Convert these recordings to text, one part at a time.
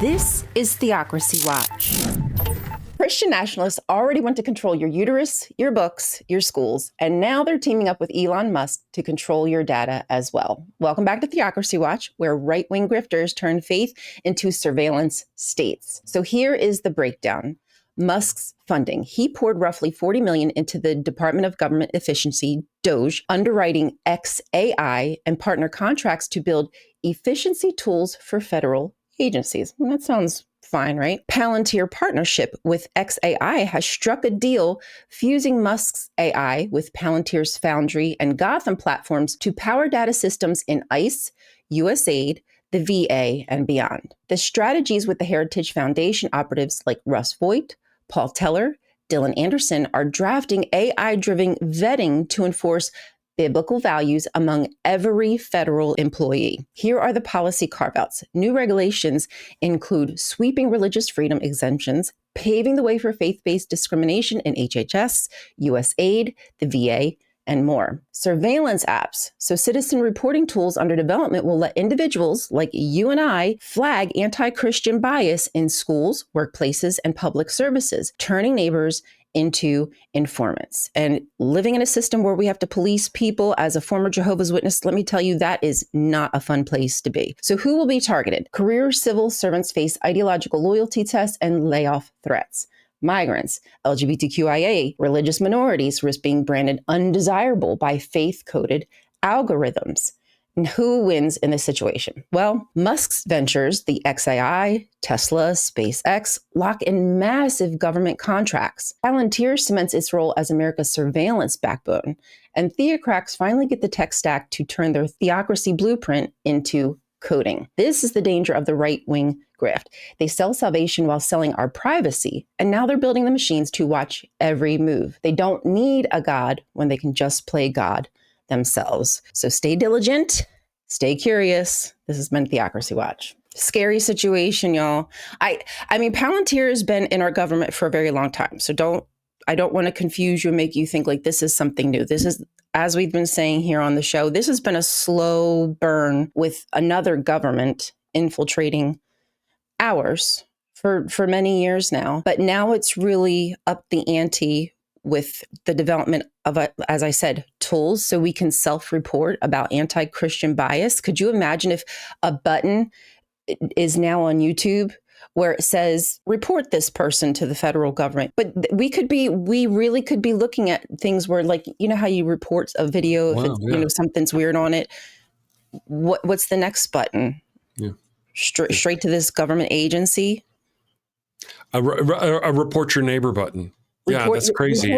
This is Theocracy Watch. Christian nationalists already want to control your uterus, your books, your schools, and now they're teaming up with Elon Musk to control your data as well. Welcome back to Theocracy Watch, where right-wing grifters turn faith into surveillance states. So here is the breakdown. Musk's funding. He poured roughly $40 million into the Department of Government Efficiency, DOGE, underwriting XAI and partner contracts to build efficiency tools for federal agencies. And that sounds fine, right? Palantir partnership with XAI has struck a deal fusing Musk's AI with Palantir's Foundry and Gotham platforms to power data systems in ICE, USAID, the VA, and beyond. The strategies with the Heritage Foundation operatives like Russ Voigt, Paul Teller, Dylan Anderson are drafting AI-driven vetting to enforce biblical values among every federal employee. Here are the policy carve-outs. New regulations include sweeping religious freedom exemptions, paving the way for faith-based discrimination in HHS, USAID, the VA, and more. Surveillance apps, so citizen reporting tools under development will let individuals like you and I flag anti-Christian bias in schools, workplaces, and public services, turning neighbors into informants. And living in a system where we have to police people, as a former Jehovah's Witness, let me tell you, that is not a fun place to be. So who will be targeted? Career civil servants face ideological loyalty tests and layoff threats. Migrants, LGBTQIA, religious minorities risk being branded undesirable by faith-coded algorithms. And who wins in this situation? Well, Musk's ventures, the XAI, Tesla, SpaceX, lock in massive government contracts. Palantir cements its role as America's surveillance backbone. And theocrats finally get the tech stack to turn their theocracy blueprint into coding. This is the danger of the right-wing grift. They sell salvation while selling our privacy. And now they're building the machines to watch every move. They don't need a God when they can just play God themselves. So stay diligent, stay curious. This has been Theocracy Watch. Scary situation, y'all. I mean, Palantir has been in our government for a very long time. So I don't want to confuse you and make you think like this is something new. This is, as we've been saying here on the show, this has been a slow burn with another government infiltrating ours for many years now. But now it's really up the ante with the development of, as I said, tools so we can self-report about anti-Christian bias. Could you imagine if a button is now on YouTube where it says, report this person to the federal government? But we really could be looking at things where, like, you know how you report a video if something's weird on it? What's the next button? Yeah. Straight to this government agency? A report your neighbor button. Yeah, that's crazy.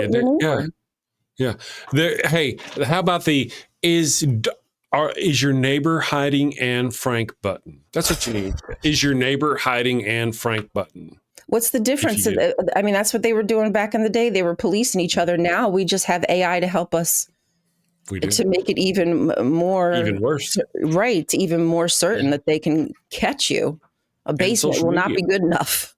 Yeah. Hey, how about is your neighbor hiding Anne Frank button? That's what you need. Is your neighbor hiding Anne Frank button? What's the difference? I mean, that's what they were doing back in the day. They were policing each other. Now we just have AI to help us to make it even worse. Right. Even more certain that they can catch you. A basement will not be good enough.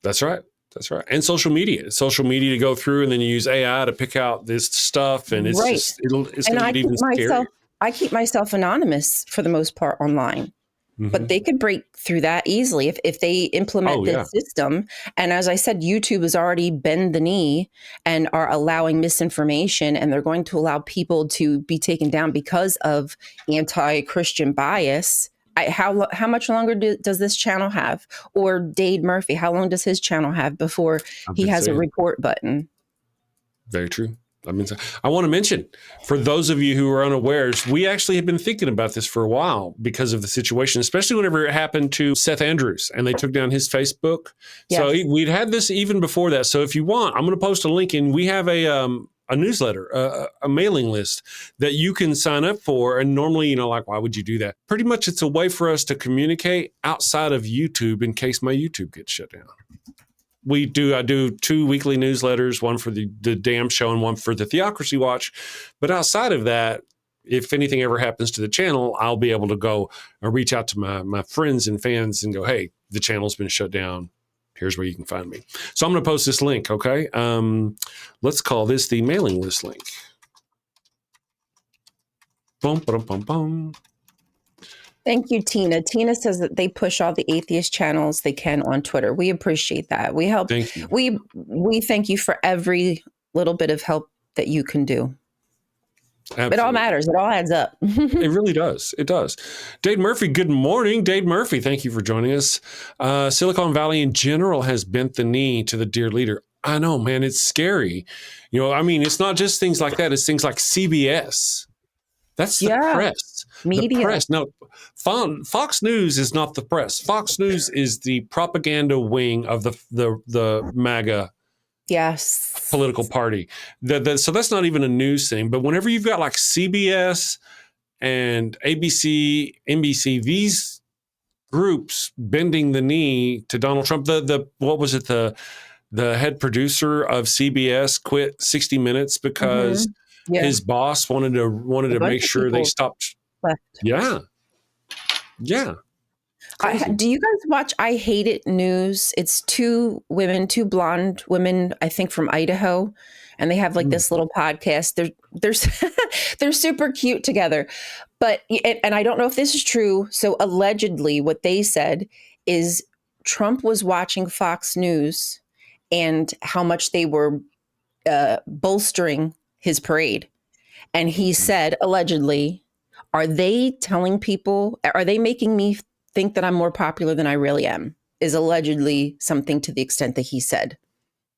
That's right. That's right. And social media to go through, and then you use AI to pick out this stuff. And it's just, it's going to get even scarier. I keep myself anonymous for the most part online, but they could break through that easily if they implement this system. And as I said, YouTube has already bent the knee and are allowing misinformation, and they're going to allow people to be taken down because of anti-Christian bias. How much longer does this channel have? Or Dade Murphy, how long does his channel have before he has a report button? Very true. I mean, I want to mention, for those of you who are unawares, we actually have been thinking about this for a while because of the situation, especially whenever it happened to Seth Andrews and they took down his Facebook. Yes. So we'd had this even before that. So if you want, I'm going to post a link, and we have a newsletter, a mailing list that you can sign up for. And normally, like, why would you do that? Pretty much it's a way for us to communicate outside of YouTube in case my YouTube gets shut down. I do 2 weekly newsletters, one for the Damn Show and one for the Theocracy Watch. But outside of that, if anything ever happens to the channel, I'll be able to go reach out to my friends and fans and go, hey, the channel's been shut down. Here's where you can find me. So I'm going to post this link, okay? Let's call this the mailing list link. Boom, boom, boom, boom. Thank you, Tina. Tina says that they push all the atheist channels they can on Twitter. We appreciate that. We help. Thank you. We thank you for every little bit of help that you can do. Absolutely. It all matters. It all adds up. It really does. It does. Dade Murphy, good morning. Dade Murphy, thank you for joining us. Silicon Valley in general has bent the knee to the dear leader. I know, man, it's scary. You know, I mean, it's not just things like that. It's things like CBS. That's the press. Media. The press. No, Fox News is not the press. Fox News is the propaganda wing of the MAGA political party. So that's not even a news thing. But whenever you've got like CBS and ABC, NBC, these groups bending the knee to Donald Trump, what was it? The head producer of CBS quit 60 Minutes because his boss wanted to make sure they stopped. Left. Yeah. Do you guys watch I Hate It News? It's two blonde women, I think from Idaho, and they have like this little podcast. They're super cute together. But and I don't know if this is true. So allegedly what they said is Trump was watching Fox News and how much they were bolstering his parade. And he said, allegedly, are they telling people, are they making me think that I'm more popular than I really am? Is allegedly something to the extent that he said.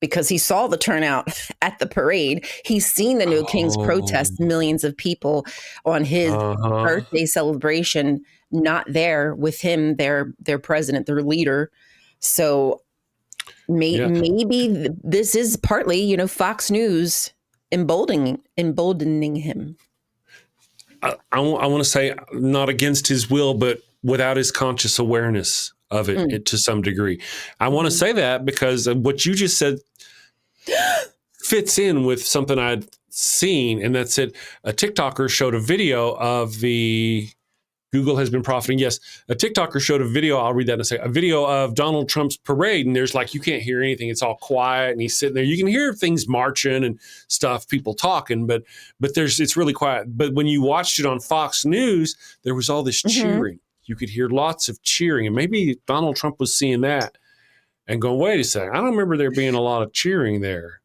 Because he saw the turnout at the parade. He's seen the No Kings protest, millions of people on his birthday celebration, not there with him, their president, their leader. So maybe this is partly, Fox News emboldening him. I want to say not against his will, but without his conscious awareness of it to some degree. I want to say that because what you just said fits in with something I'd seen, and that's it. A TikToker showed a video of Google has been profiting. Yes, a TikToker showed a video. I'll read that in a second. A video of Donald Trump's parade, and there's you can't hear anything. It's all quiet, and he's sitting there. You can hear things marching and stuff, people talking, but it's really quiet. But when you watched it on Fox News, there was all this cheering. You could hear lots of cheering, and maybe Donald Trump was seeing that and going, "Wait a second, I don't remember there being a lot of cheering there."